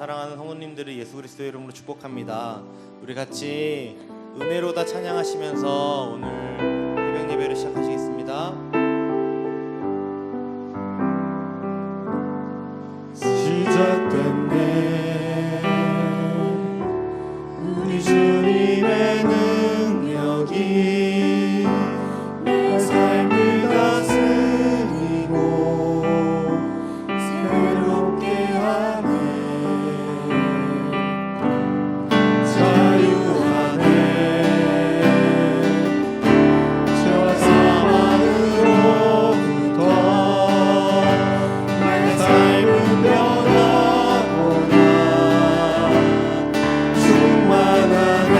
사랑하는 성도님들을 예수 그리스도의 이름으로 축복합니다. 우리 같이 은혜로다 찬양하시면서 오늘 새벽 예배를 시작하시겠습니다. 시작됐네 우리 주님의 능력이 내 삶을 다스리고 새롭게 하네 자유하네 죄와 사망으로부터 내 삶은 변하구나 충만하네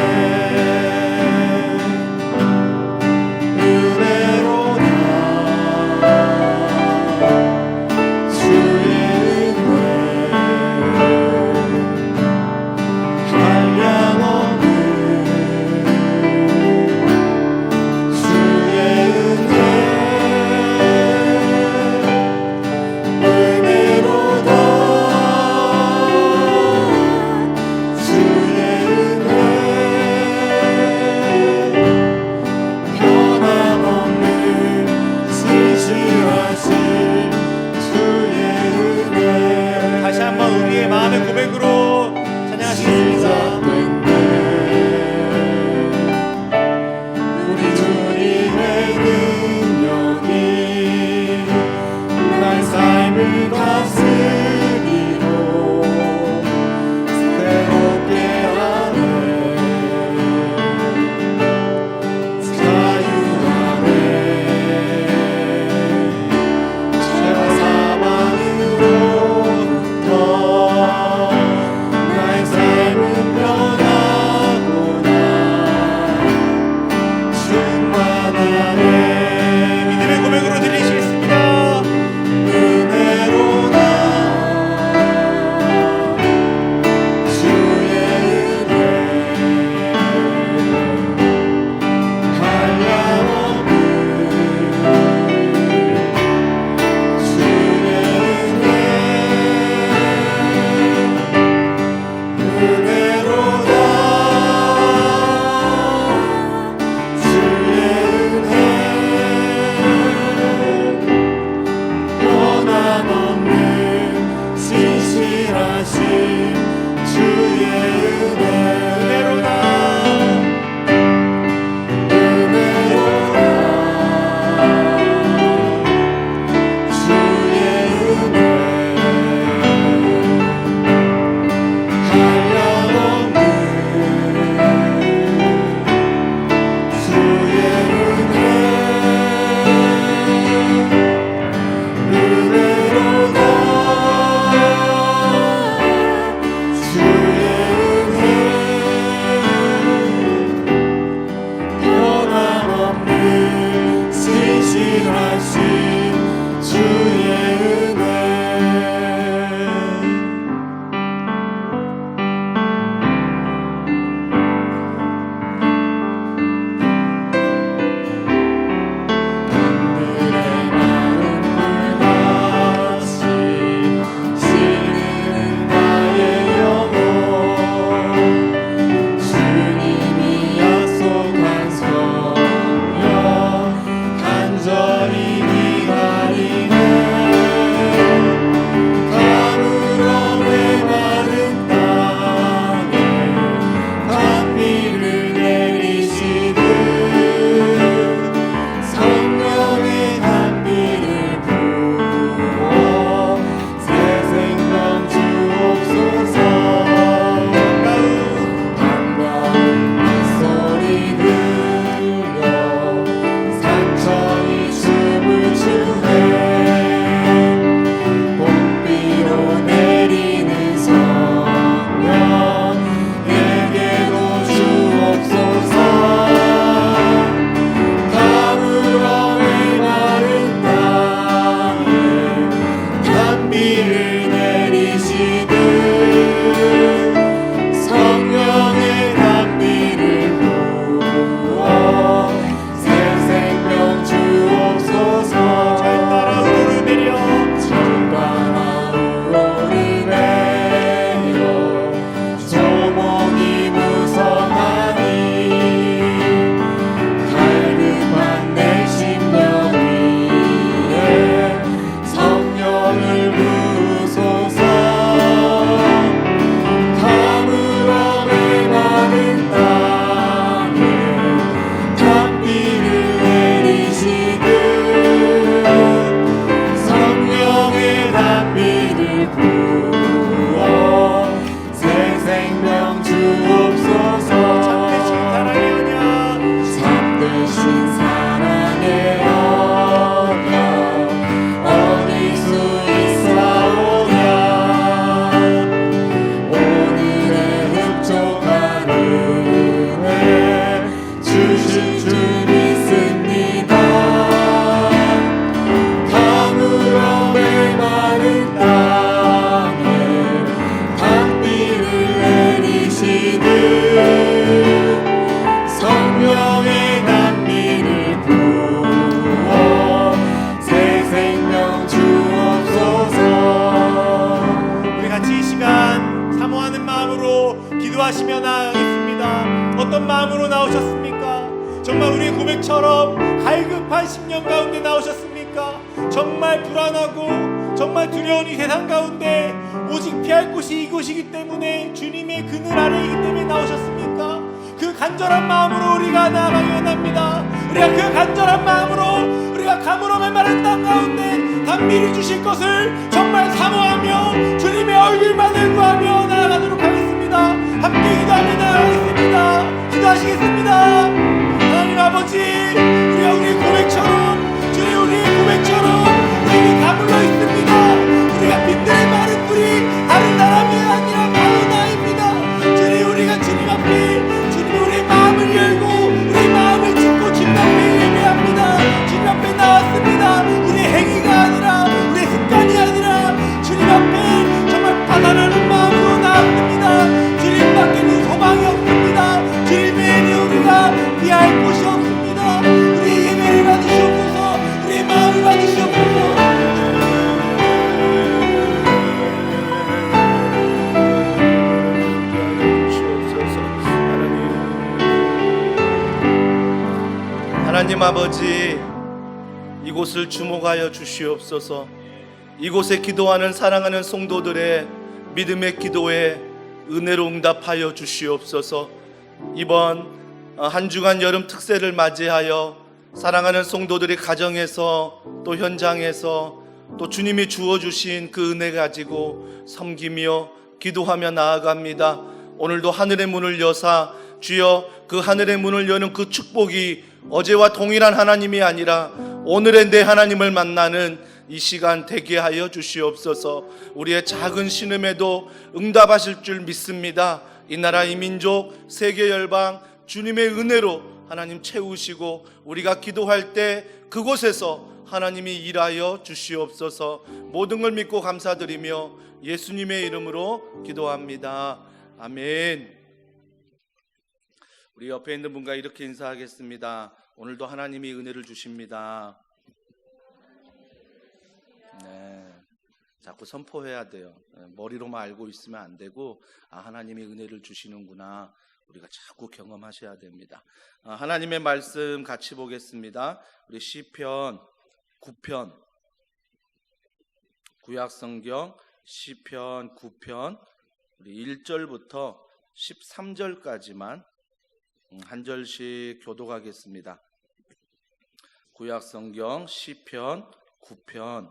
은혜로다 주의 은혜 한량없는 주의 은혜로다 주의 은혜 변함없는 신실하신 주의 은혜 다시 한번 우리의 마음의 고백으로 찬양하시겠습니다. 시작됐네 우리 주님의 능력이 날 삶을 다스리고 새롭게 하네 자유하네 죄와 사망으로부터 내 시간 사모하는 마음으로 기도하시며 나아가겠습니다. 어떤 마음으로 나오셨습니까? 정말 우리의 고백처럼 갈급한 10년 가운데 나오셨습니까? 정말 불안하고 정말 두려운 이 세상 가운데 오직 피할 곳이 이곳이기 때문에 주님의 그늘 아래이기 때문에 나오셨습니까? 그 간절한 마음으로 우리가 나아가기 원합니다. 우리가 그 간절한 마음으로 우리가 가물어 메마른 땅 가운데 단밀히 주실 것을 정말 사모하며 주님의 얼굴만을 구하며 나아가도록 하겠습니다. 함께 기도하며 나아가겠습니다. 기도하시겠습니다. 하나님 아버지, 우리가 우리의 고백처럼 주님 우리의 고백처럼 우리에게 가물러 있습니다. 우리가 빈들에 마른 뿔이 다른 사람이 아니라 바로 나입니다. 주님 우리가 주님 앞에 주님 우리의 마음을 열고 우리의 마음을 짚고 주님 앞에 예배합니다. 주님 앞에 나왔습니다. 우리의 행위가 아니라 우리의 습관이 아니라 주님 앞에 정말 바다라는 마음으로 나왔습니다. 주님 밖에는 소망이 없습니다. 주님 외에는 우리가 피할 곳이 없습니다. 우리의 예배를 받으시옵소서. 우리의 마음을 받으시옵소서. 하나님 아버지, 이곳을 주목하여 주시옵소서. 이곳에 기도하는 사랑하는 성도들의 믿음의 기도에 은혜로 응답하여 주시옵소서. 이번 한 주간 여름 특세를 맞이하여 사랑하는 성도들이 가정에서 또 현장에서 또 주님이 주어주신 그 은혜 가지고 섬기며 기도하며 나아갑니다. 오늘도 하늘의 문을 여사 주여 그 하늘의 문을 여는 그 축복이 어제와 동일한 하나님이 아니라 오늘의 내 하나님을 만나는 이 시간 되게 하여 주시옵소서. 우리의 작은 신음에도 응답하실 줄 믿습니다. 이 나라 이 민족 세계 열방 주님의 은혜로 하나님 채우시고 우리가 기도할 때 그곳에서 하나님이 일하여 주시옵소서. 모든 걸 믿고 감사드리며 예수님의 이름으로 기도합니다. 아멘. 우리 옆에 있는 분과 이렇게 인사하겠습니다. 오늘도 하나님이 은혜를 주십니다. 네, 자꾸 선포해야 돼요. 머리로만 알고 있으면 안 되고 하나님이 은혜를 주시는구나 우리가 자꾸 경험하셔야 됩니다. 하나님의 말씀 같이 보겠습니다. 우리 시편 9편, 구약성경 시편 9편 우리 1절부터 13절까지만 한 절씩 교독하겠습니다. 구약성경 시편 9편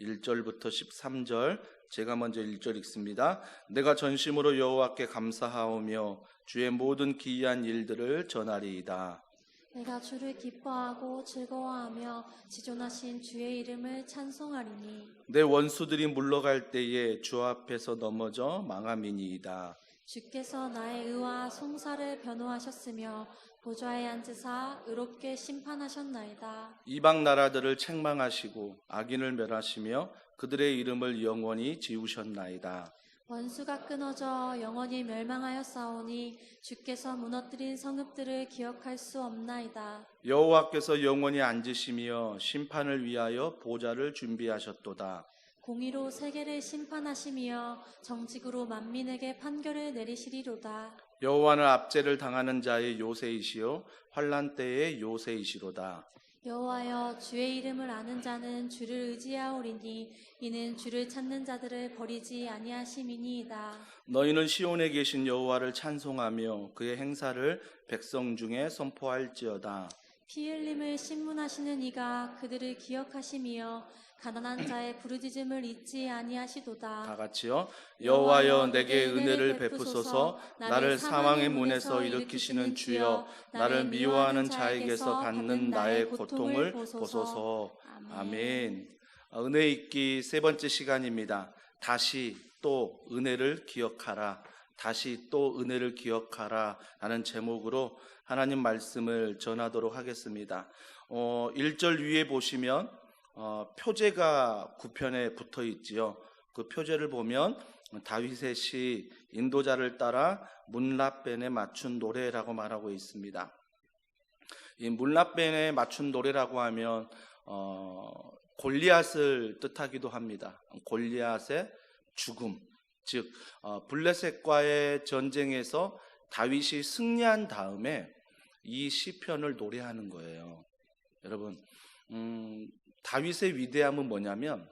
1절부터 13절, 제가 먼저 1절 읽습니다. 내가 전심으로 여호와께 감사하오며 주의 모든 기이한 일들을 전하리이다. 내가 주를 기뻐하고 즐거워하며 지존하신 주의 이름을 찬송하리니 내 원수들이 물러갈 때에 주 앞에서 넘어져 망함이니이다. 주께서 나의 의와 송사를 변호하셨으며 보좌에 앉으사 의롭게 심판하셨나이다. 이방 나라들을 책망하시고 악인을 멸하시며 그들의 이름을 영원히 지우셨나이다. 원수가 끊어져 영원히 멸망하였사오니 주께서 무너뜨린 성읍들을 기억할 수 없나이다. 여호와께서 영원히 앉으시며 심판을 위하여 보좌를 준비하셨도다. 공의로 세계를 심판하시며 정직으로 만민에게 판결을 내리시리로다. 여호와는 압제를 당하는 자의 요새이시요 환난 때의 요새이시로다. 여호와여, 주의 이름을 아는 자는 주를 의지하오리니 이는 주를 찾는 자들을 버리지 아니하심이니이다. 너희는 시온에 계신 여호와를 찬송하며 그의 행사를 백성 중에 선포할지어다. 피 흘림을 신문하시는 이가 그들을 기억하시며 가난한 자의 부르짖음을 잊지 아니하시도다. 다 같이요. 여호와여, 내게 은혜를 베푸소서. 나를 사망의 문에서 일으키시는 주여, 나를 미워하는 자에게서 받는 나의 고통을 보소서. 아멘. 은혜 읽기 세 번째 시간입니다. 다시 또 은혜를 기억하라. 다시 또 은혜를 기억하라 라는 제목으로 하나님 말씀을 전하도록 하겠습니다. 1절 위에 보시면 표제가 9편에 붙어 있지요. 그 표제를 보면 다윗의 시 인도자를 따라 문라벤에 맞춘 노래라고 말하고 있습니다. 이 문라벤에 맞춘 노래라고 하면 골리앗을 뜻하기도 합니다. 골리앗의 죽음, 즉 블레셋과의 전쟁에서 다윗이 승리한 다음에 이 시편을 노래하는 거예요. 여러분, 다윗의 위대함은 뭐냐면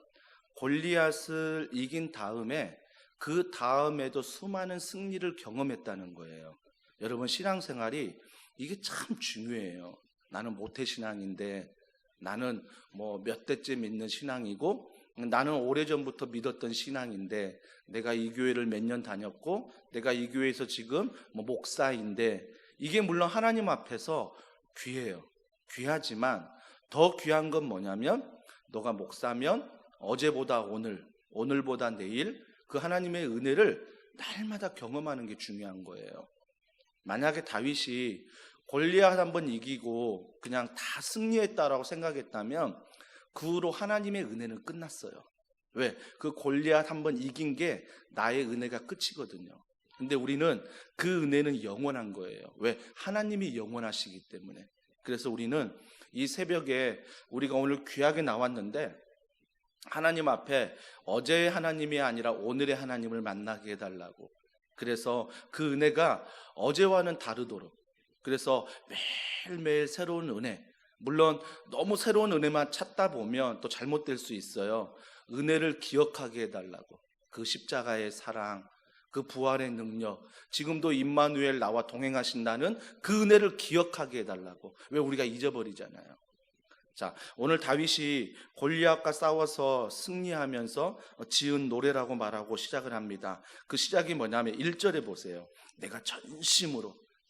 골리앗을 이긴 다음에 그 다음에도 수많은 승리를 경험했다는 거예요. 여러분, 신앙생활이 이게 참 중요해요. 나는 모태신앙인데, 나는 뭐 몇 대째 믿는 신앙이고, 나는 오래전부터 믿었던 신앙인데, 내가 이 교회를 몇 년 다녔고, 내가 이 교회에서 지금 뭐 목사인데, 이게 물론 하나님 앞에서 귀해요. 귀하지만 더 귀한 건 뭐냐면, 너가 목사면 어제보다 오늘, 오늘보다 내일 그 하나님의 은혜를 날마다 경험하는 게 중요한 거예요. 만약에 다윗이 골리앗 한번 이기고 그냥 다 승리했다라고 생각했다면 그 후로 하나님의 은혜는 끝났어요. 왜? 그 골리앗 한번 이긴 게 나의 은혜가 끝이거든요. 근데 우리는 그 은혜는 영원한 거예요. 왜? 하나님이 영원하시기 때문에. 그래서 우리는 이 새벽에 우리가 오늘 귀하게 나왔는데 하나님 앞에 어제의 하나님이 아니라 오늘의 하나님을 만나게 해달라고. 그래서 그 은혜가 어제와는 다르도록, 그래서 매일매일 새로운 은혜, 물론 너무 새로운 은혜만 찾다 보면 또 잘못될 수 있어요. 은혜를 기억하게 해달라고. 그 십자가의 사랑, 그 부활의 능력, 지금도 임마누엘 나와 동행하신다는 그 은혜를 기억하게 해달라고. 왜? 우리가 잊어버리잖아요. 자, 오늘 다윗이 골리앗과 싸워서 승리하면서 지은 노래라고 말하고 시작을 합니다. 그 시작이 뭐냐면 1절에 보세요. 내가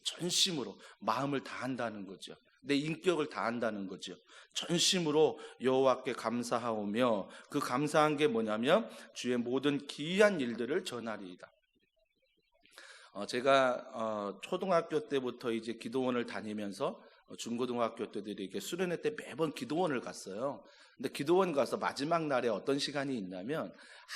전심으로 마음을 다한다는 거죠. 내 인격을 다한다는 거죠. 전심으로 여호와께 감사하오며, 그 감사한 게 뭐냐면 주의 모든 기이한 일들을 전하리이다. 제가 초등학교 때부터 이제 기도원을 다니면서 중고등학교 때들이 이렇게 수련회 때 매번 기도원을 갔어요. 근데 기도원 가서 마지막 날에 어떤 시간이 있냐면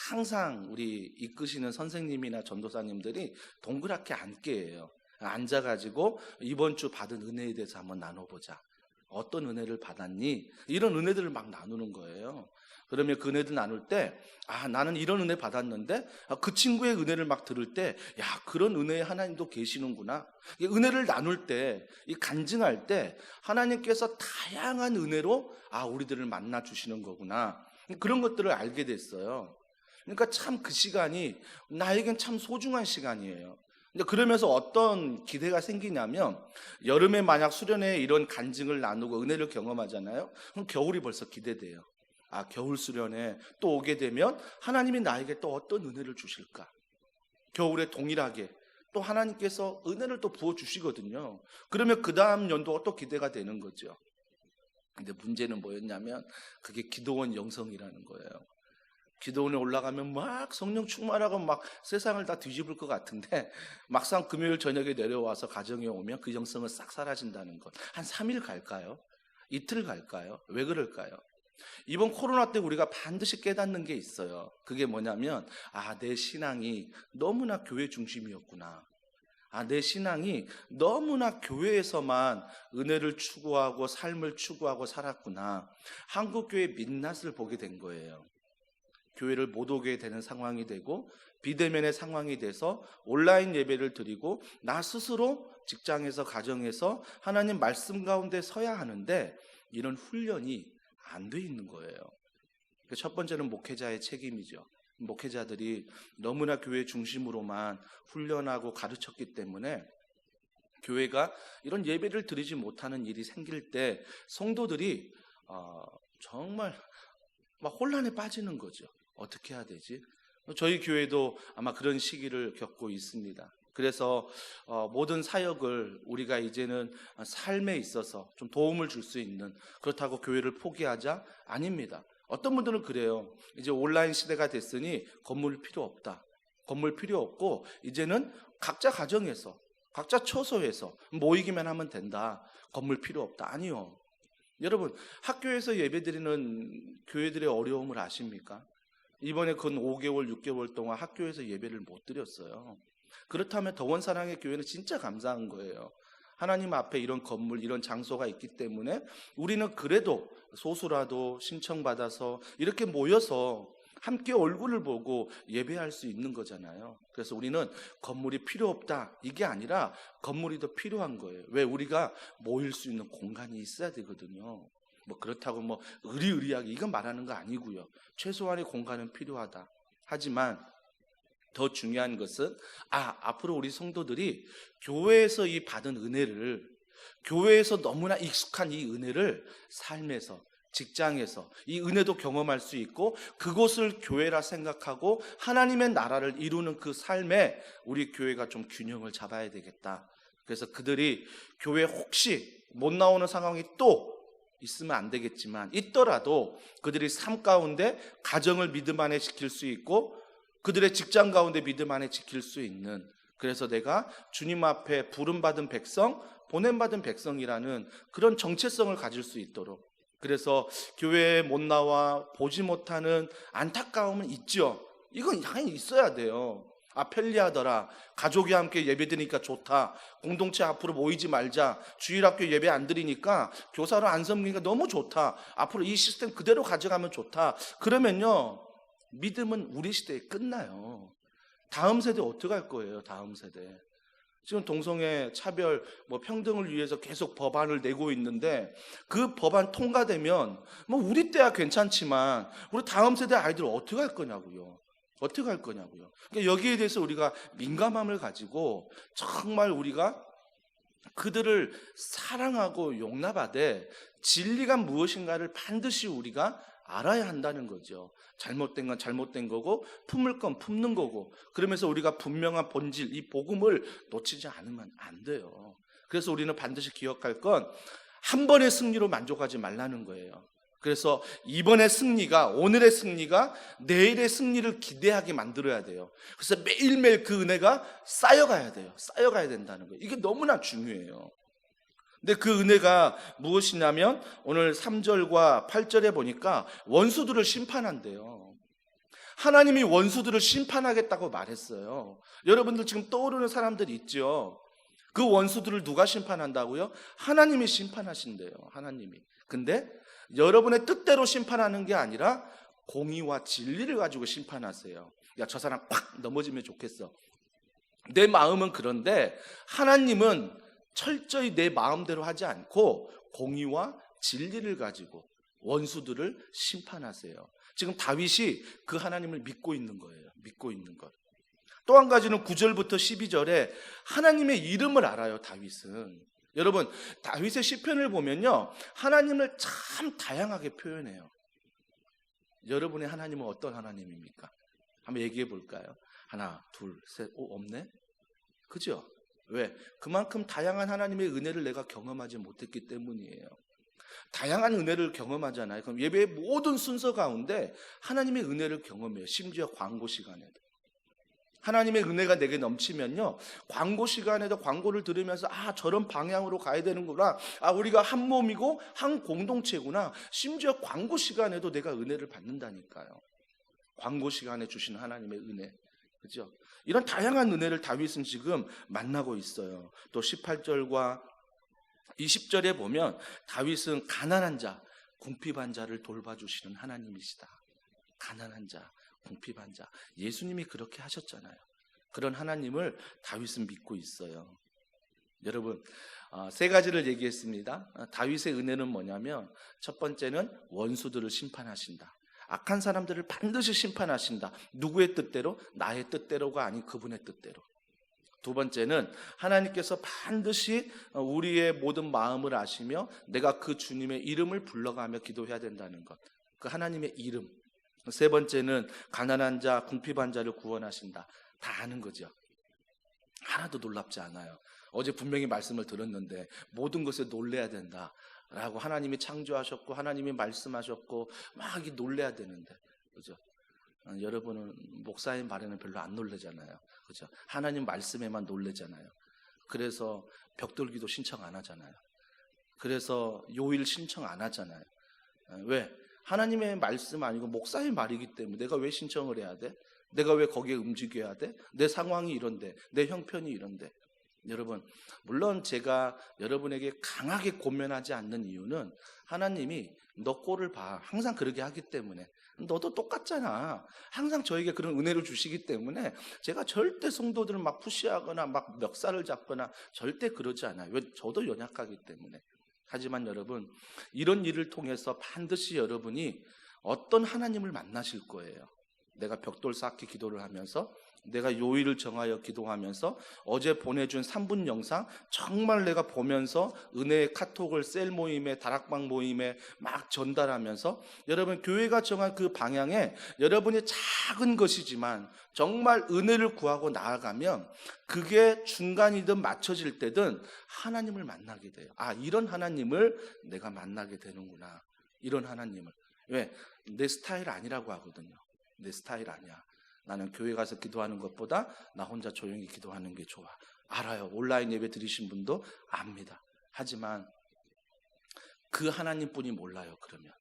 항상 우리 이끄시는 선생님이나 전도사님들이 동그랗게 앉게 해요. 앉아가지고 이번 주 받은 은혜에 대해서 한번 나눠보자. 어떤 은혜를 받았니? 이런 은혜들을 막 나누는 거예요. 그러면 그 은혜들 나눌 때, 나는 이런 은혜 받았는데, 그 친구의 은혜를 막 들을 때, 그런 은혜의 하나님도 계시는구나. 은혜를 나눌 때, 이 간증할 때, 하나님께서 다양한 은혜로, 우리들을 만나 주시는 거구나. 그런 것들을 알게 됐어요. 그러니까 참 그 시간이 나에겐 참 소중한 시간이에요. 근데 그러면서 어떤 기대가 생기냐면, 여름에 만약 수련회에 이런 간증을 나누고 은혜를 경험하잖아요. 그럼 겨울이 벌써 기대돼요. 겨울 수련회 또 오게 되면 하나님이 나에게 또 어떤 은혜를 주실까? 겨울에 동일하게 또 하나님께서 은혜를 또 부어주시거든요. 그러면 그 다음 연도가 또 기대가 되는 거죠. 근데 문제는 뭐였냐면 그게 기도원 영성이라는 거예요. 기도원에 올라가면 막 성령 충만하고 막 세상을 다 뒤집을 것 같은데 막상 금요일 저녁에 내려와서 가정에 오면 그 영성은 싹 사라진다는 것. 한 3일 갈까요? 이틀 갈까요? 왜 그럴까요? 이번 코로나 때 우리가 반드시 깨닫는 게 있어요. 그게 뭐냐면 내 신앙이 너무나 교회 중심이었구나. 내 신앙이 너무나 교회에서만 은혜를 추구하고 삶을 추구하고 살았구나. 한국교회 민낯을 보게 된 거예요. 교회를 못 오게 되는 상황이 되고 비대면의 상황이 돼서 온라인 예배를 드리고 나 스스로 직장에서 가정에서 하나님 말씀 가운데 서야 하는데 이런 훈련이 안 돼 있는 거예요. 첫 번째는 목회자의 책임이죠. 목회자들이 너무나 교회 중심으로만 훈련하고 가르쳤기 때문에 교회가 이런 예배를 드리지 못하는 일이 생길 때 성도들이 정말 막 혼란에 빠지는 거죠. 어떻게 해야 되지? 저희 교회도 아마 그런 시기를 겪고 있습니다. 그래서 모든 사역을 우리가 이제는 삶에 있어서 좀 도움을 줄 수 있는, 그렇다고 교회를 포기하자? 아닙니다. 어떤 분들은 그래요. 이제 온라인 시대가 됐으니 건물 필요 없다. 건물 필요 없고 이제는 각자 가정에서 각자 처소에서 모이기만 하면 된다. 건물 필요 없다. 아니요. 여러분, 학교에서 예배드리는 교회들의 어려움을 아십니까? 이번에 근 5개월, 6개월 동안 학교에서 예배를 못 드렸어요. 그렇다면 더원사랑의 교회는 진짜 감사한 거예요. 하나님 앞에 이런 건물, 이런 장소가 있기 때문에 우리는 그래도 소수라도 신청받아서 이렇게 모여서 함께 얼굴을 보고 예배할 수 있는 거잖아요. 그래서 우리는 건물이 필요 없다 이게 아니라 건물이 더 필요한 거예요. 왜? 우리가 모일 수 있는 공간이 있어야 되거든요. 뭐 그렇다고 뭐 의리의리하게 이건 말하는 거 아니고요. 최소한의 공간은 필요하다. 하지만 더 중요한 것은 앞으로 우리 성도들이 교회에서 이 받은 은혜를, 교회에서 너무나 익숙한 이 은혜를 삶에서, 직장에서 이 은혜도 경험할 수 있고 그곳을 교회라 생각하고 하나님의 나라를 이루는 그 삶에 우리 교회가 좀 균형을 잡아야 되겠다. 그래서 그들이 교회 혹시 못 나오는 상황이 또 있으면 안 되겠지만 있더라도 그들이 삶 가운데 가정을 믿음 안에 지킬 수 있고 그들의 직장 가운데 믿음 안에 지킬 수 있는, 그래서 내가 주님 앞에 부름받은 백성, 보냄받은 백성이라는 그런 정체성을 가질 수 있도록, 그래서 교회에 못 나와 보지 못하는 안타까움은 있죠. 이건 당연히 있어야 돼요. 편리하더라, 가족이 함께 예배드리니까 좋다, 공동체 앞으로 모이지 말자, 주일학교 예배 안 드리니까 교사로 안 섬기니까 너무 좋다, 앞으로 이 시스템 그대로 가져가면 좋다. 그러면요 믿음은 우리 시대에 끝나요. 다음 세대 어떻게 할 거예요? 다음 세대. 지금 동성애 차별 평등을 위해서 계속 법안을 내고 있는데 그 법안 통과되면 우리 때야 괜찮지만 우리 다음 세대 아이들 어떻게 할 거냐고요. 어떻게 할 거냐고요. 그러니까 여기에 대해서 우리가 민감함을 가지고 정말 우리가 그들을 사랑하고 용납하되 진리가 무엇인가를 반드시 우리가 알아야 한다는 거죠. 잘못된 건 잘못된 거고 품을 건 품는 거고, 그러면서 우리가 분명한 본질, 이 복음을 놓치지 않으면 안 돼요. 그래서 우리는 반드시 기억할 건 한 번의 승리로 만족하지 말라는 거예요. 그래서 이번의 승리가, 오늘의 승리가 내일의 승리를 기대하게 만들어야 돼요. 그래서 매일매일 그 은혜가 쌓여가야 돼요. 쌓여가야 된다는 거예요. 이게 너무나 중요해요. 근데 그 은혜가 무엇이냐면 오늘 3절과 8절에 보니까 원수들을 심판한대요. 하나님이 원수들을 심판하겠다고 말했어요. 여러분들 지금 떠오르는 사람들이 있죠. 그 원수들을 누가 심판한다고요? 하나님이 심판하신대요. 하나님이. 근데 여러분의 뜻대로 심판하는 게 아니라 공의와 진리를 가지고 심판하세요. 야, 저 사람 팍 넘어지면 좋겠어. 내 마음은 그런데 하나님은 철저히 내 마음대로 하지 않고 공의와 진리를 가지고 원수들을 심판하세요. 지금 다윗이 그 하나님을 믿고 있는 거예요. 믿고 있는 것. 또 한 가지는 9절부터 12절에 하나님의 이름을 알아요. 다윗은. 여러분, 다윗의 시편을 보면요 하나님을 참 다양하게 표현해요. 여러분의 하나님은 어떤 하나님입니까? 한번 얘기해 볼까요? 하나, 둘, 셋. 없네? 그죠? 왜? 그만큼 다양한 하나님의 은혜를 내가 경험하지 못했기 때문이에요. 다양한 은혜를 경험하잖아요. 그럼 예배의 모든 순서 가운데 하나님의 은혜를 경험해요. 심지어 광고 시간에도. 하나님의 은혜가 내게 넘치면요 광고 시간에도 광고를 들으면서 저런 방향으로 가야 되는구나, 우리가 한 몸이고 한 공동체구나, 심지어 광고 시간에도 내가 은혜를 받는다니까요. 광고 시간에 주신 하나님의 은혜, 그죠? 이런 다양한 은혜를 다윗은 지금 만나고 있어요. 또 18절과 20절에 보면 다윗은 가난한 자, 궁핍한 자를 돌봐주시는 하나님이시다. 가난한 자, 궁핍한 자. 예수님이 그렇게 하셨잖아요. 그런 하나님을 다윗은 믿고 있어요. 여러분, 세 가지를 얘기했습니다. 다윗의 은혜는 뭐냐면 첫 번째는 원수들을 심판하신다. 악한 사람들을 반드시 심판하신다. 누구의 뜻대로? 나의 뜻대로가 아닌 그분의 뜻대로. 두 번째는 하나님께서 반드시 우리의 모든 마음을 아시며 내가 그 주님의 이름을 불러가며 기도해야 된다는 것. 그 하나님의 이름. 세 번째는 가난한 자, 궁핍한 자를 구원하신다. 다 아는 거죠. 하나도 놀랍지 않아요. 어제 분명히 말씀을 들었는데 모든 것에 놀래야 된다 라고 하나님이 창조하셨고 하나님이 말씀하셨고 막 놀래야 되는데, 그죠? 여러분은 목사의 말에는 별로 안 놀래잖아요. 그죠? 하나님 말씀에만 놀래잖아요. 그래서 벽돌기도 신청 안 하잖아요. 그래서 요일 신청 안 하잖아요. 왜? 하나님의 말씀 아니고 목사의 말이기 때문에 내가 왜 신청을 해야 돼? 내가 왜 거기에 움직여야 돼? 내 상황이 이런데, 내 형편이 이런데. 여러분, 물론 제가 여러분에게 강하게 고면하지 않는 이유는 하나님이 너 꼴을 봐 항상 그러게 하기 때문에, 너도 똑같잖아. 항상 저에게 그런 은혜를 주시기 때문에 제가 절대 성도들을 막 푸시하거나 막 멱살을 잡거나 절대 그러지 않아요. 왜? 저도 연약하기 때문에. 하지만 여러분, 이런 일을 통해서 반드시 여러분이 어떤 하나님을 만나실 거예요. 내가 벽돌 쌓기 기도를 하면서, 내가 요일을 정하여 기도하면서, 어제 보내준 3분 영상 정말 내가 보면서 은혜의 카톡을 셀 모임에, 다락방 모임에 막 전달하면서, 여러분 교회가 정한 그 방향에 여러분이 작은 것이지만 정말 은혜를 구하고 나아가면 그게 중간이든 맞춰질 때든 하나님을 만나게 돼요. 아, 이런 하나님을 내가 만나게 되는구나. 이런 하나님을. 왜? 내 스타일 아니라고 하거든요. 내 스타일 아니야. 나는 교회 가서 기도하는 것보다 나 혼자 조용히 기도하는 게 좋아. 알아요. 온라인 예배 드리신 분도 압니다. 하지만 그 하나님뿐이 몰라요. 그러면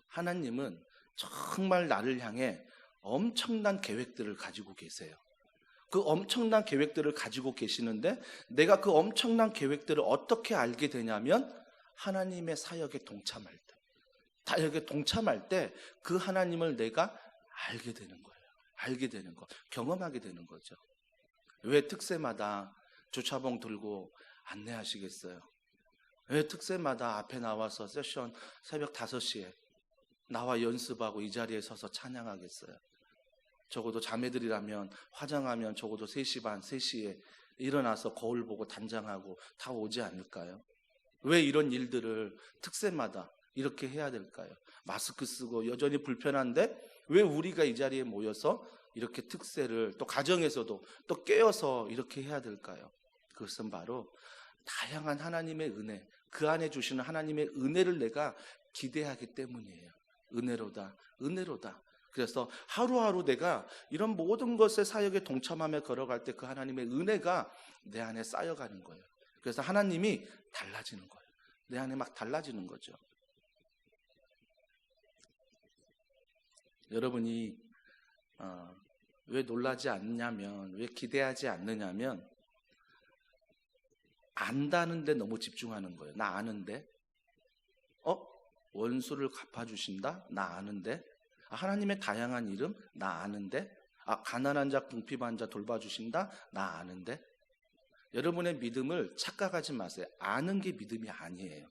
하나님은 정말 나를 향해 엄청난 계획들을 가지고 계세요. 그 엄청난 계획들을 가지고 계시는데, 내가 그 엄청난 계획들을 어떻게 알게 되냐면 하나님의 사역에 동참할 때, 사역에 동참할 때 그 하나님을 내가 알게 되는 거예요. 알게 되는 거, 경험하게 되는 거죠. 왜 특세마다 주차봉 들고 안내하시겠어요? 왜 특세마다 앞에 나와서 세션 새벽 5시에 나와 연습하고 이 자리에 서서 찬양하겠어요? 적어도 자매들이라면 화장하면 적어도 3시 반, 3시에 일어나서 거울 보고 단장하고 다 오지 않을까요? 왜 이런 일들을 특세마다 이렇게 해야 될까요? 마스크 쓰고 여전히 불편한데 왜 우리가 이 자리에 모여서 이렇게 특세를 또 가정에서도 또 깨어서 이렇게 해야 될까요? 그것은 바로 다양한 하나님의 은혜, 그 안에 주시는 하나님의 은혜를 내가 기대하기 때문이에요. 은혜로다, 은혜로다. 그래서 하루하루 내가 이런 모든 것의 사역에 동참하며 걸어갈 때 그 하나님의 은혜가 내 안에 쌓여가는 거예요. 그래서 하나님이 달라지는 거예요. 내 안에 막 달라지는 거죠. 여러분이 왜 놀라지 않냐면, 왜 기대하지 않느냐면, 안다는데 너무 집중하는 거예요. 나 아는데, 원수를 갚아주신다? 나 아는데, 하나님의 다양한 이름? 나 아는데, 가난한 자, 궁핍한 자 돌봐주신다? 나 아는데. 여러분의 믿음을 착각하지 마세요. 아는 게 믿음이 아니에요.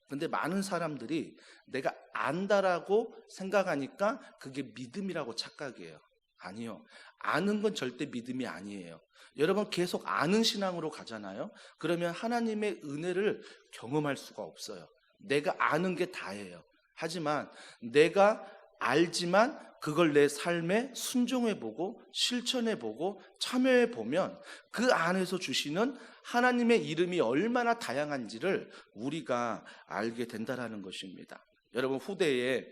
근데 많은 사람들이 내가 안다라고 생각하니까 그게 믿음이라고 착각해요. 아니요. 아는 건 절대 믿음이 아니에요. 여러분 계속 아는 신앙으로 가잖아요. 그러면 하나님의 은혜를 경험할 수가 없어요. 내가 아는 게 다예요. 하지만 내가 알지만 그걸 내 삶에 순종해보고 실천해보고 참여해보면 그 안에서 주시는 하나님의 이름이 얼마나 다양한지를 우리가 알게 된다는 것입니다. 여러분 후대에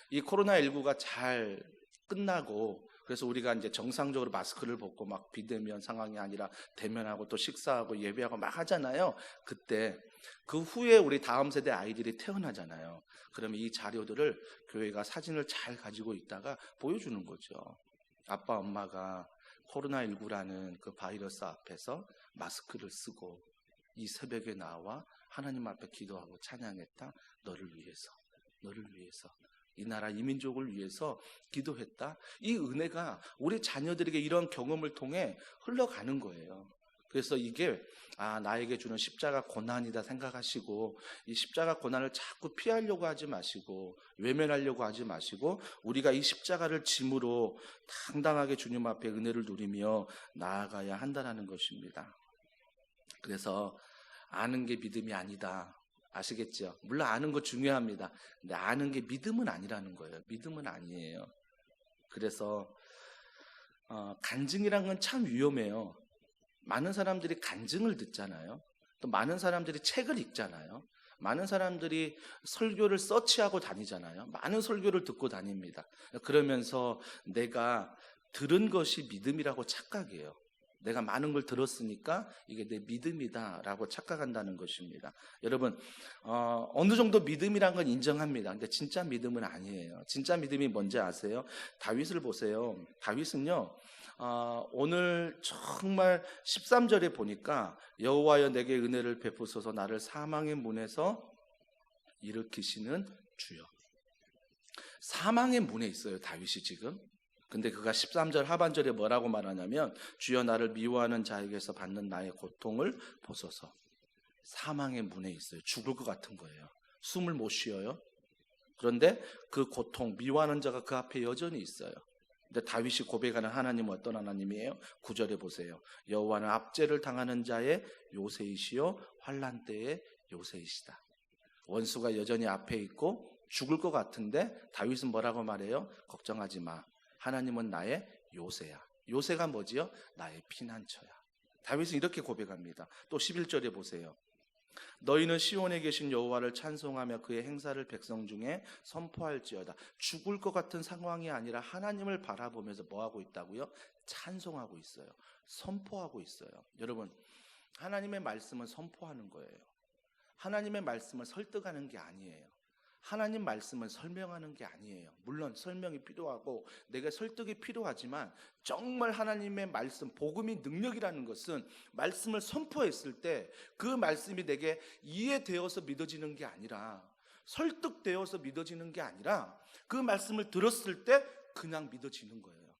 이 코로나19가 잘 끝나고, 그래서 우리가 이제 정상적으로 마스크를 벗고 막 비대면 상황이 아니라 대면하고 또 식사하고 예배하고 막 하잖아요. 그때 그 후에 우리 다음 세대 아이들이 태어나잖아요. 그러면 이 자료들을 교회가 사진을 잘 가지고 있다가 보여주는 거죠. 아빠 엄마가 코로나19라는 그 바이러스 앞에서 마스크를 쓰고 이 새벽에 나와 하나님 앞에 기도하고 찬양했다. 너를 위해서, 너를 위해서, 이 나라 이 민족을 위해서 기도했다. 이 은혜가 우리 자녀들에게 이런 경험을 통해 흘러가는 거예요. 그래서 이게 나에게 주는 십자가 고난이다 생각하시고 이 십자가 고난을 자꾸 피하려고 하지 마시고 외면하려고 하지 마시고 우리가 이 십자가를 짐으로 당당하게 주님 앞에 은혜를 누리며 나아가야 한다는 것입니다. 그래서 아는 게 믿음이 아니다. 아시겠죠? 물론 아는 거 중요합니다. 근데 아는 게 믿음은 아니라는 거예요. 믿음은 아니에요. 그래서 간증이란 건 참 위험해요. 많은 사람들이 간증을 듣잖아요. 또 많은 사람들이 책을 읽잖아요. 많은 사람들이 설교를 서치하고 다니잖아요. 많은 설교를 듣고 다닙니다. 그러면서 내가 들은 것이 믿음이라고 착각해요. 내가 많은 걸 들었으니까 이게 내 믿음이다라고 착각한다는 것입니다. 여러분 어느 정도 믿음이란 건 인정합니다. 근데 진짜 믿음은 아니에요. 진짜 믿음이 뭔지 아세요? 다윗을 보세요. 다윗은요 오늘 정말 13절에 보니까 여호와여 내게 은혜를 베푸소서 나를 사망의 문에서 일으키시는 주여. 사망의 문에 있어요, 다윗이 지금. 근데 그가 13절 하반절에 뭐라고 말하냐면 주여 나를 미워하는 자에게서 받는 나의 고통을 보소서. 사망의 문에 있어요. 죽을 것 같은 거예요. 숨을 못 쉬어요. 그런데 그 고통, 미워하는 자가 그 앞에 여전히 있어요. 근데 다윗이 고백하는 하나님은 어떤 하나님이에요? 9절에 보세요. 여호와는 압제를 당하는 자의 요새이시요 환난 때의 요새이시다. 원수가 여전히 앞에 있고 죽을 것 같은데 다윗은 뭐라고 말해요? 걱정하지 마. 하나님은 나의 요새야. 요새가 뭐지요? 나의 피난처야. 다윗은 이렇게 고백합니다. 또 11절에 보세요. 너희는 시온에 계신 여호와를 찬송하며 그의 행사를 백성 중에 선포할지어다. 죽을 것 같은 상황이 아니라 하나님을 바라보면서 뭐하고 있다고요? 찬송하고 있어요. 선포하고 있어요. 여러분, 하나님의 말씀은 선포하는 거예요. 하나님의 말씀을 설득하는 게 아니에요. 하나님 말씀은 설명하는 게 아니에요. 물론 설명이 필요하고 내가 설득이 필요하지만 정말 하나님의 말씀, 복음이 능력이라는 것은 말씀을 선포했을 때 그 말씀이 내게 이해되어서 믿어지는 게 아니라, 설득되어서 믿어지는 게 아니라 그 말씀을 들었을 때 그냥 믿어지는 거예요.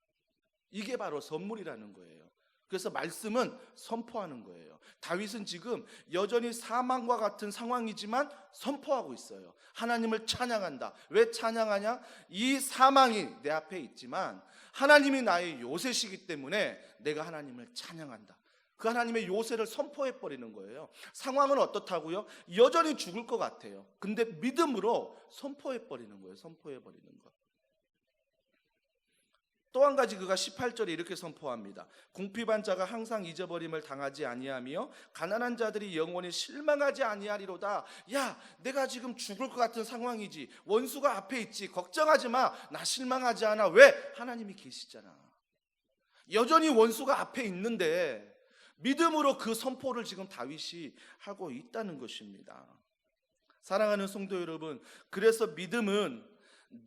이게 바로 선물이라는 거예요. 그래서 말씀은 선포하는 거예요. 다윗은 지금 여전히 사망과 같은 상황이지만 선포하고 있어요. 하나님을 찬양한다. 왜 찬양하냐? 이 사망이 내 앞에 있지만 하나님이 나의 요새시기 때문에 내가 하나님을 찬양한다. 그 하나님의 요새를 선포해 버리는 거예요. 상황은 어떻다고요? 여전히 죽을 것 같아요. 근데 믿음으로 선포해 버리는 거예요. 선포해 버리는 거. 또 한 가지 그가 18절에 이렇게 선포합니다. 궁핍한 자가 항상 잊어버림을 당하지 아니하며 가난한 자들이 영원히 실망하지 아니하리로다. 야, 내가 지금 죽을 것 같은 상황이지. 원수가 앞에 있지. 걱정하지 마. 나 실망하지 않아. 왜? 하나님이 계시잖아. 여전히 원수가 앞에 있는데 믿음으로 그 선포를 지금 다윗이 하고 있다는 것입니다. 사랑하는 성도 여러분, 그래서 믿음은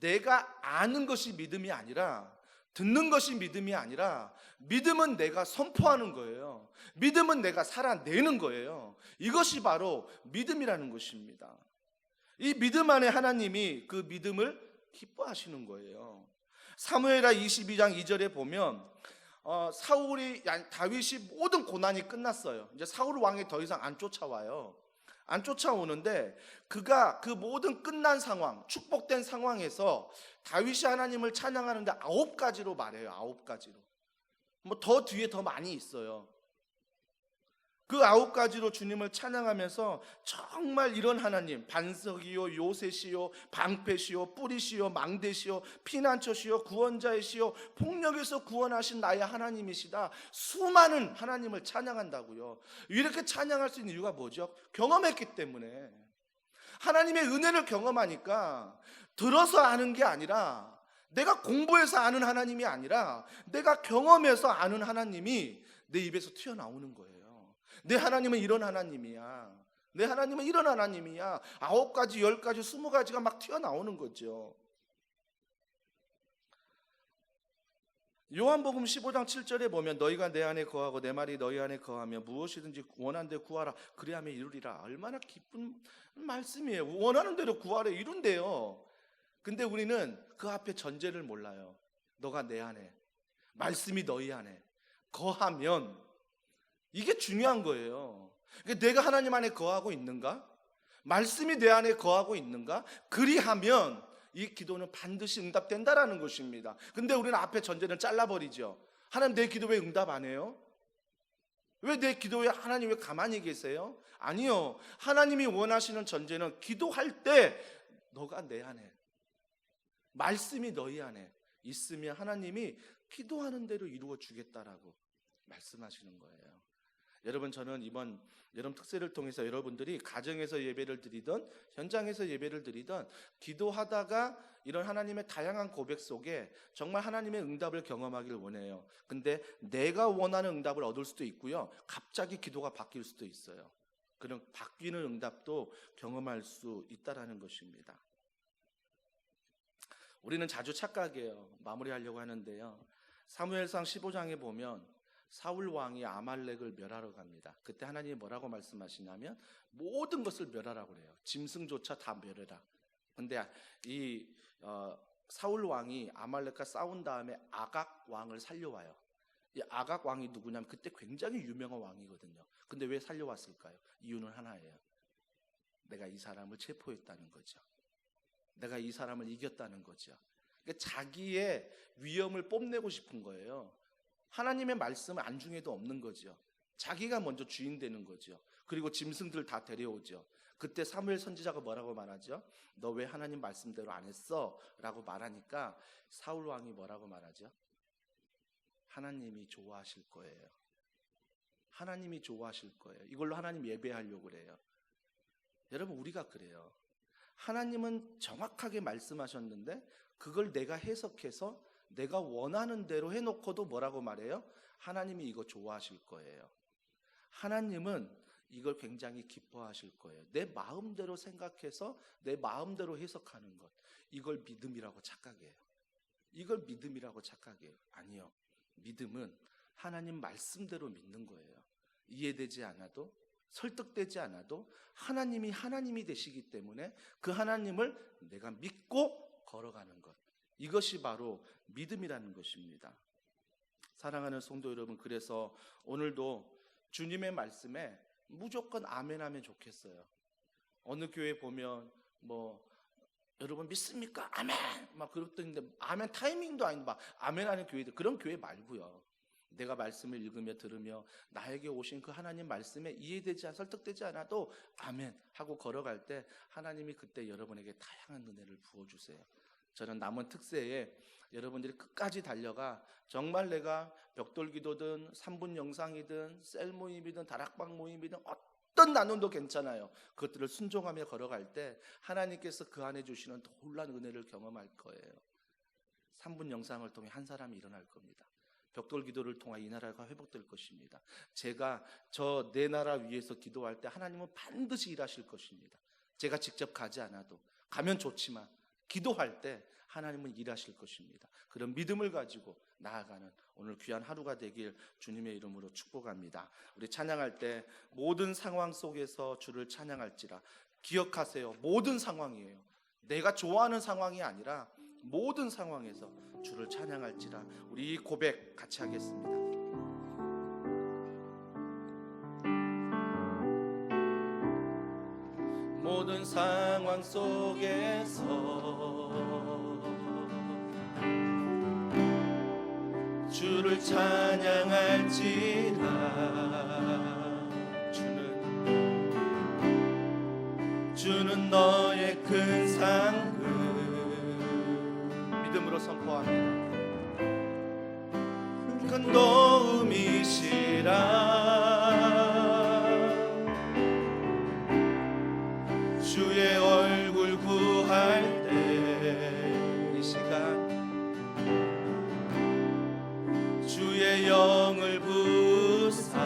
내가 아는 것이 믿음이 아니라, 듣는 것이 믿음이 아니라, 믿음은 내가 선포하는 거예요. 믿음은 내가 살아내는 거예요. 이것이 바로 믿음이라는 것입니다. 이 믿음 안에 하나님이 그 믿음을 기뻐하시는 거예요. 사무엘하 22장 2절에 보면 다윗이 모든 고난이 끝났어요. 이제 사울 왕이 더 이상 안 쫓아와요. 안 쫓아오는데 그가 그 모든 끝난 상황, 축복된 상황에서 다윗이 하나님을 찬양하는데 9가지로 말해요. 9가지로. 뭐 더 뒤에 더 많이 있어요. 그 9가지로 주님을 찬양하면서 정말 이런 하나님, 반석이요 요새시요 방패시요 뿌리시요 망대시요 피난처시요 구원자이시요 폭력에서 구원하신 나의 하나님이시다. 수많은 하나님을 찬양한다고요. 이렇게 찬양할 수 있는 이유가 뭐죠? 경험했기 때문에. 하나님의 은혜를 경험하니까 들어서 아는 게 아니라, 내가 공부해서 아는 하나님이 아니라 내가 경험해서 아는 하나님이 내 입에서 튀어나오는 거예요. 내 하나님은 이런 하나님이야. 내 하나님은 이런 하나님이야. 9가지, 10가지, 20가지가 막 튀어나오는 거죠. 요한복음 15장 7절에 보면 너희가 내 안에 거하고 내 말이 너희 안에 거하며 무엇이든지 원하는 대로 구하라 그리하면 이루리라. 얼마나 기쁜 말씀이에요. 원하는 대로 구하래 이룬대요. 근데 우리는 그 앞에 전제를 몰라요. 너가 내 안에, 말씀이 너희 안에 거하면, 이게 중요한 거예요. 내가 하나님 안에 거하고 있는가? 말씀이 내 안에 거하고 있는가? 그리하면 이 기도는 반드시 응답된다라는 것입니다. 근데 우리는 앞에 전제를 잘라버리죠. 하나님, 내 기도 왜 응답 안 해요? 왜 내 기도에 하나님 왜 가만히 계세요? 아니요. 하나님이 원하시는 전제는 기도할 때 너가 내 안에, 말씀이 너희 안에 있으면 하나님이 기도하는 대로 이루어 주겠다라고 말씀하시는 거예요. 여러분, 저는 이번 여름 특세를 통해서 여러분들이 가정에서 예배를 드리던 현장에서 예배를 드리던 기도하다가 이런 하나님의 다양한 고백 속에 정말 하나님의 응답을 경험하기를 원해요. 근데 내가 원하는 응답을 얻을 수도 있고요, 갑자기 기도가 바뀔 수도 있어요. 그런 바뀌는 응답도 경험할 수 있다라는 것입니다. 우리는 자주 착각해요. 마무리하려고 하는데요, 사무엘상 15장에 보면 사울 왕이 아말렉을 멸하러 갑니다. 그때 하나님이 뭐라고 말씀하시냐면 모든 것을 멸하라고 그래요. 짐승조차 다 멸해라. 근데 이 사울 왕이 아말렉과 싸운 다음에 아각 왕을 살려와요. 이 아각 왕이 누구냐면 그때 굉장히 유명한 왕이거든요. 근데 왜 살려왔을까요? 이유는 하나예요. 내가 이 사람을 체포했다는 거죠. 내가 이 사람을 이겼다는 거죠. 그러니까 자기의 위엄을 뽐내고 싶은 거예요. 하나님의 말씀은 안중에도 없는 거죠. 자기가 먼저 주인 되는 거죠. 그리고 짐승들 다 데려오죠. 그때 사무엘 선지자가 뭐라고 말하죠? 너 왜 하나님 말씀대로 안 했어? 라고 말하니까 사울 왕이 뭐라고 말하죠? 하나님이 좋아하실 거예요. 하나님이 좋아하실 거예요. 이걸로 하나님 예배하려고 그래요. 여러분, 우리가 그래요. 하나님은 정확하게 말씀하셨는데 그걸 내가 해석해서 내가 원하는 대로 해놓고도 뭐라고 말해요? 하나님이 이거 좋아하실 거예요. 하나님은 이걸 굉장히 기뻐하실 거예요. 내 마음대로 생각해서 내 마음대로 해석하는 것, 이걸 믿음이라고 착각해요. 이걸 믿음이라고 착각해요. 아니요. 믿음은 하나님 말씀대로 믿는 거예요. 이해되지 않아도, 설득되지 않아도 하나님이 하나님이 되시기 때문에 그 하나님을 내가 믿고 걸어가는 것, 이것이 바로 믿음이라는 것입니다. 사랑하는 성도 여러분, 그래서 오늘도 주님의 말씀에 무조건 아멘 하면 좋겠어요. 어느 교회 보면 여러분 믿습니까? 아멘! 막 그렇던데 아멘 타이밍도 아닌데 막 아멘 하는 교회들, 그런 교회 말고요. 내가 말씀을 읽으며 들으며 나에게 오신 그 하나님 말씀에 이해되지 설득되지 않아도 아멘 하고 걸어갈 때 하나님이 그때 여러분에게 다양한 은혜를 부어주세요. 저는 남은 특세에 여러분들이 끝까지 달려가 정말 내가 벽돌기도든 3분 영상이든 셀 모임이든 다락방 모임이든 어떤 나눔도 괜찮아요. 그것들을 순종하며 걸어갈 때 하나님께서 그 안에 주시는 놀라운 은혜를 경험할 거예요. 3분 영상을 통해 한 사람이 일어날 겁니다. 벽돌기도를 통해 이 나라가 회복될 것입니다. 제가 내 나라 위해서 기도할 때 하나님은 반드시 일하실 것입니다. 제가 직접 가지 않아도, 가면 좋지만 기도할 때 하나님은 일하실 것입니다. 그런 믿음을 가지고 나아가는 오늘 귀한 하루가 되길 주님의 이름으로 축복합니다. 우리 찬양할 때 모든 상황 속에서 주를 찬양할지라. 기억하세요. 모든 상황이에요. 내가 좋아하는 상황이 아니라 모든 상황에서 주를 찬양할지라. 우리 이 고백 같이 하겠습니다. 모든 상황 속에서 주를 찬양할지라. 주는 너의 큰 상급 믿음으로 선포합니다. 큰 도움이시라. 주의 얼굴 구할 때 이 시간 주의 영을 부사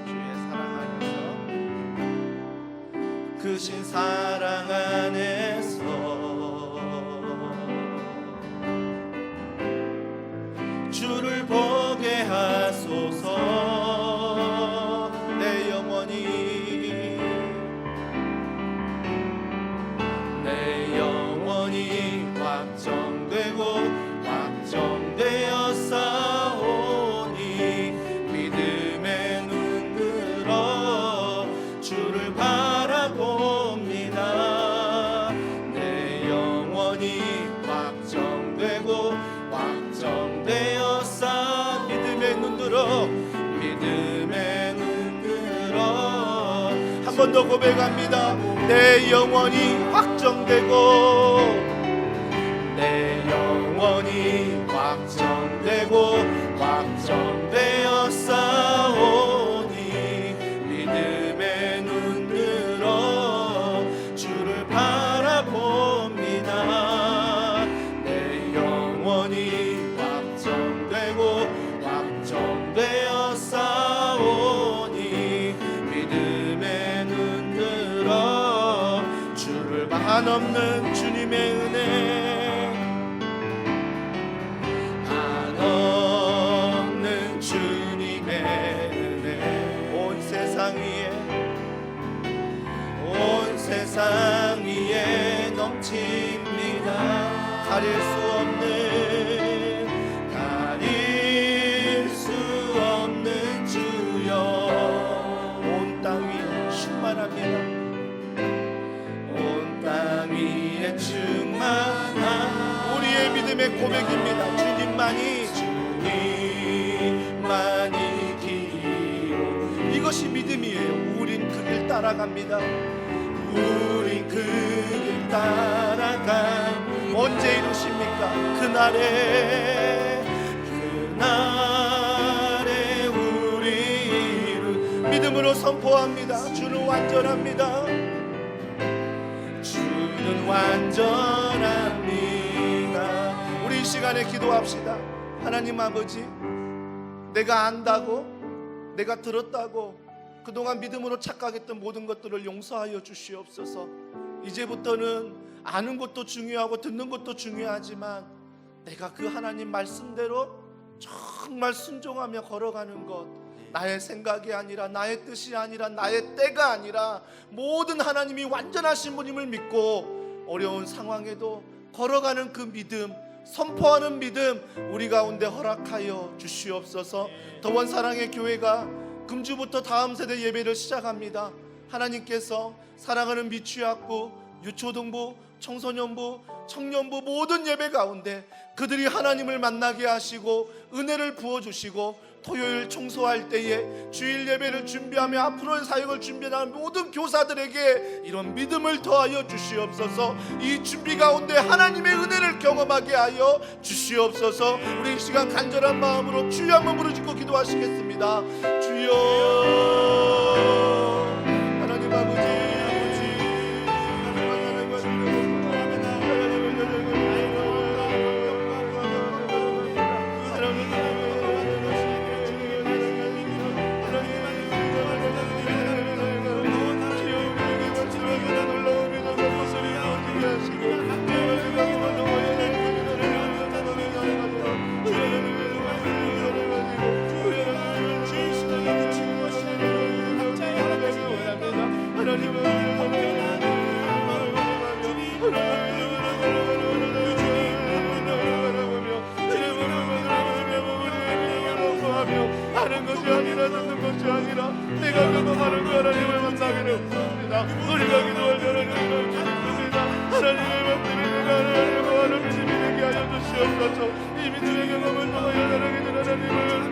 주의 사랑 안에서 크신 사랑 안에서 주를 보게 하소서. 내 영원히 확정되고 확정되어 싸우니 믿음의 눈 들어 주를 바라봅니다. 내 영원히 확정되고 확정되어 싸 믿음의 눈 들어 믿음의 눈 들어 한 번 더 고백합니다. 내 영원히 확정되고 내 영원히 확정되고 확정되어 싸우니 믿음의 눈 들어 주를 바라봅니다. 내 영원히 확정되고 확정되어 싸우니 믿음의 눈 들어 주를 한없는 주님의 은혜, 한없는 주님의 은혜 온 세상 위에 넘칩니다. 가릴 수 없는 주여 온 땅 위에 충만합니다. 온 땅 위에 충만한 우리의 믿음의 고백입니다. 주님만이 길이요 이것이 믿음이에요. 우린 그 길 따라갑니다. 우린 그 길 따라가 언제 이루십니까? 그날에 우리 이루 믿음으로 선포합니다. 주는 완전합니다. 주는 완전합니다. 우리 이 시간에 기도합시다. 하나님 아버지, 내가 안다고, 내가 들었다고 그동안 믿음으로 착각했던 모든 것들을 용서하여 주시옵소서. 이제부터는 아는 것도 중요하고 듣는 것도 중요하지만 내가 그 하나님 말씀대로 정말 순종하며 걸어가는 것, 나의 생각이 아니라 나의 뜻이 아니라 나의 때가 아니라 모든 하나님이 완전하신 분임을 믿고 어려운 상황에도 걸어가는 그 믿음, 선포하는 믿음 우리 가운데 허락하여 주시옵소서. 더원 사랑의 교회가 금주부터 다음 세대 예배를 시작합니다. 하나님께서 사랑하는 미취학부, 유초등부, 청소년부, 청년부 모든 예배 가운데 그들이 하나님을 만나게 하시고 은혜를 부어주시고 토요일 청소할 때에 주일 예배를 준비하며 앞으로의 사역을 준비하는 모든 교사들에게 이런 믿음을 더하여 주시옵소서. 이 준비 가운데 하나님의 은혜를 경험하게 하여 주시옵소서. 우리 이 시간 간절한 마음으로 주여 한번 부르짖고 기도하시겠습니다. 주여 하나님 아버지 하는 것이 아니라 듣는 것이 아니라 내가 경험하는 그 하나님을 만나기를 원합니다. 우리가 기도할 하나님을 주십니다. 하나님의 말씀이 내가 하나님과 하는 믿음이 되게 하여 주시옵소서. 이 믿음의 경험을 통하여 하나님을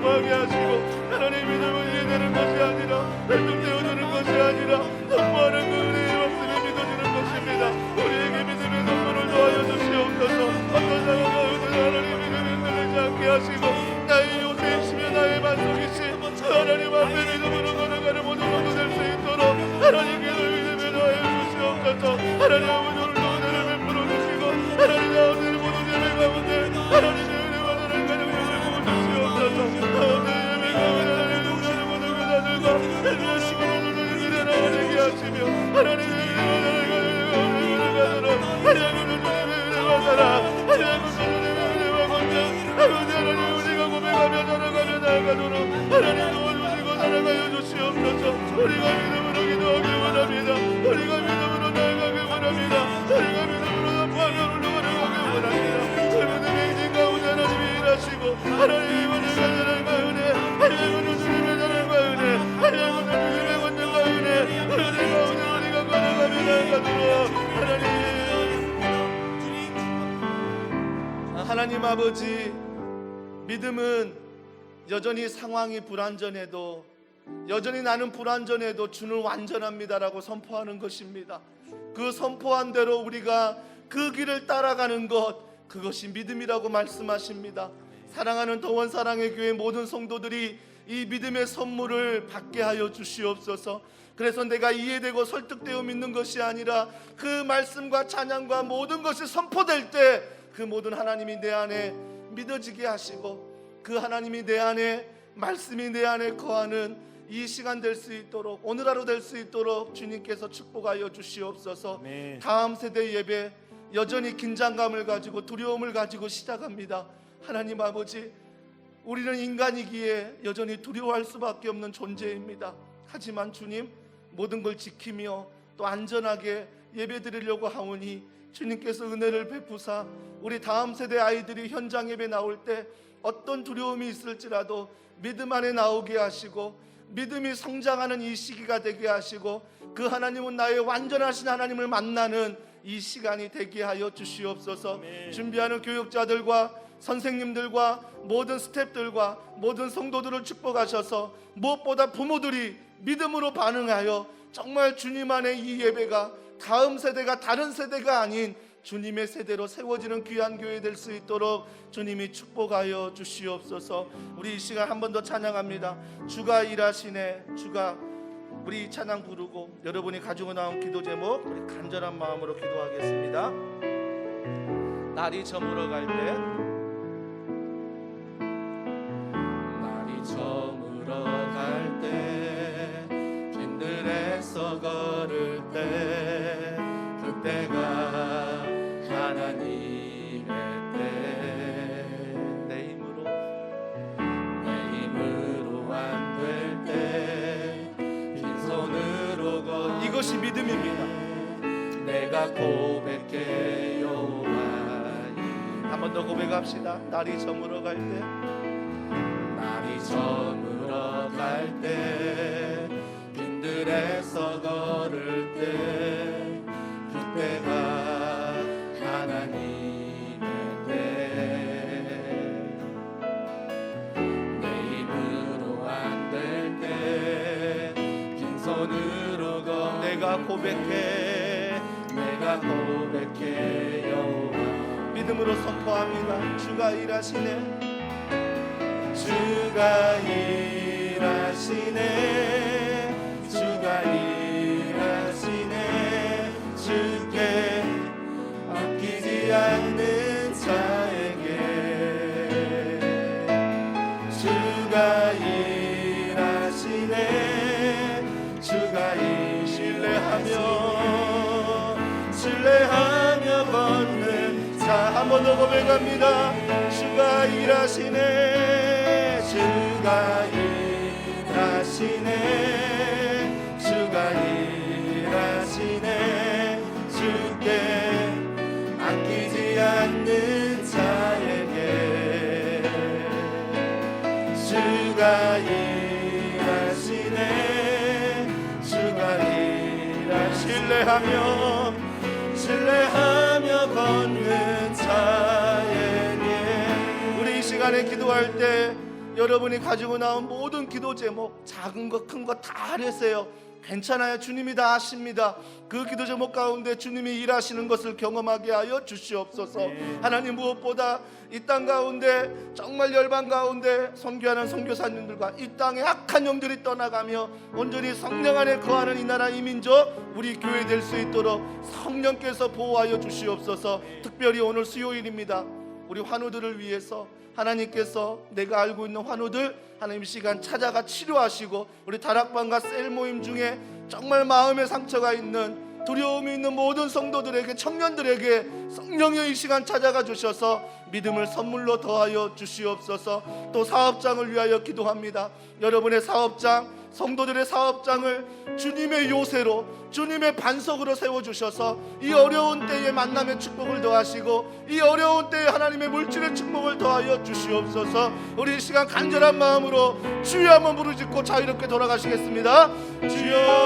구하게 하시고 하나님의 믿음을 이해되는 것이 아니라 설득되어지는 것이 아니라 선포하는 그 은혜의 말씀이 믿어지는 것입니다. 우리에게 믿음의 선물을 더하여 주시옵소서. 어떤 상황 가운데 하나님 믿음이 흔들리지 않게 하시고 나의 요새이시며 나의 만족이시 하나님 앞에 믿음으로 걸어가는 모든 것도 될 수 있도록 하나님께서 믿음에 더하여 주시옵소서. 하나님 아버지 오늘도 은혜를 베풀어 주시고 하나님 아버지 모든 예배 가운데 하나님의 은혜와 나를 가정을 부어주시옵소서. 가운데 예배 가운데 하나님 동료의 모든 교사들과 하나님의 시간을 일어나게 되게 하시며 하나님의 은혜와 나를 가정을 하나님의 은혜와 살아 하나님의 은혜와 권장 아버지 하나님 우리가 고백하며 살아가며 나아가도록 하나님 도와주시고 살아가여 주시옵소서. 우리가 믿음으로 기도하기 원합니다. 우리가 믿음으로 나아가기 원합니다. 우리가 믿음으로 선포하며 올라가기 원합니다. 젊은 행진 가운데 하나님이 일하시고 하나님의 사랑과 은혜 하나님의 주님의 사랑과 은혜 하나님의 주님의 권능과 은혜 은혜 가운데 우리가 걸어가며 나아가도록 하나님 아버지, 믿음은 여전히 상황이 불완전해도 여전히 나는 불완전해도 주는 완전합니다라고 선포하는 것입니다. 그 선포한 대로 우리가 그 길을 따라가는 것, 그것이 믿음이라고 말씀하십니다. 사랑하는 더원 사랑의 교회 모든 성도들이 이 믿음의 선물을 받게 하여 주시옵소서. 그래서 내가 이해되고 설득되어 믿는 것이 아니라 그 말씀과 찬양과 모든 것이 선포될 때 그 모든 하나님이 내 안에 믿어지게 하시고 그 하나님이 내 안에 말씀이 내 안에 거하는 이 시간 될 수 있도록 오늘 하루 될 수 있도록 주님께서 축복하여 주시옵소서. 네. 다음 세대 예배 여전히 긴장감을 가지고 두려움을 가지고 시작합니다. 하나님 아버지, 우리는 인간이기에 여전히 두려워할 수밖에 없는 존재입니다. 하지만 주님, 모든 걸 지키며 또 안전하게 예배 드리려고 하오니 주님께서 은혜를 베푸사 우리 다음 세대 아이들이 현장 예배 나올 때 어떤 두려움이 있을지라도 믿음 안에 나오게 하시고 믿음이 성장하는 이 시기가 되게 하시고 그 하나님은 나의 완전하신 하나님을 만나는 이 시간이 되게 하여 주시옵소서. 준비하는 교육자들과 선생님들과 모든 스태프들과 모든 성도들을 축복하셔서 무엇보다 부모들이 믿음으로 반응하여 정말 주님 안에 이 예배가 다음 세대가 다른 세대가 아닌 주님의 세대로 세워지는 귀한 교회 될 수 있도록 주님이 축복하여 주시옵소서. 우리 이 시간 한 번 더 찬양합니다. 주가 일하시네. 주가 우리 이 찬양 부르고 여러분이 가지고 나온 기도 제목 우리 간절한 마음으로 기도하겠습니다. 날이 저물어 갈 때 날이 저물어 갈 때 길들에서 걸을 때 그때가 하나님의 때 내 힘으로 안 될 때 빈손으로 이것이 믿음입니다. 내가 고백해 여호와의 한 번 더 고백합시다. 날이 저물어 갈 때 날이 저물어 갈 때 빈들에서 걸을 때 그때가 하나님의 때 내 힘으로 안 될 때 빈손으로 내가 고백해 여호와 믿음으로 선포합니다. 주가 일하시네. 주가 일하시네. 주가 일하시네. 주께 아끼지 않는 자에게 주가 일하시네. 주가 신뢰하며 걷는 자 한 번 더 고백합니다. 주가 일하시네. 주가 일하시네. 주가 일하시네. 주께 아끼지 않는 자에게 주가 일하시네. 주가 신뢰하며 걷는 자에게 우리 이 시간에 기도할 때 여러분이 가지고 나온 모든 기도 제목 작은 것 큰 것 다 하랬어요. 괜찮아요. 주님이 다 아십니다. 그 기도 제목 가운데 주님이 일하시는 것을 경험하게 하여 주시옵소서. 하나님 무엇보다 이 땅 가운데 정말 열방 가운데 선교하는 선교사님들과 이 땅의 악한 영들이 떠나가며 온전히 성령 안에 거하는 이 나라 이 민족 우리 교회 될 수 있도록 성령께서 보호하여 주시옵소서. 특별히 오늘 수요일입니다. 우리 환우들을 위해서 하나님께서 내가 알고 있는 환우들 하나님 시간 찾아가 치료하시고 우리 다락방과 셀 모임 중에 정말 마음의 상처가 있는 두려움이 있는 모든 성도들에게 청년들에게 성령의 이 시간 찾아가 주셔서 믿음을 선물로 더하여 주시옵소서. 또 사업장을 위하여 기도합니다. 여러분의 사업장 성도들의 사업장을 주님의 요새로 주님의 반석으로 세워주셔서 이 어려운 때에 만남의 축복을 더하시고 이 어려운 때에 하나님의 물질의 축복을 더하여 주시옵소서. 우리 이 시간 간절한 마음으로 주여 한번 부르짖고 자유롭게 돌아가시겠습니다. 주여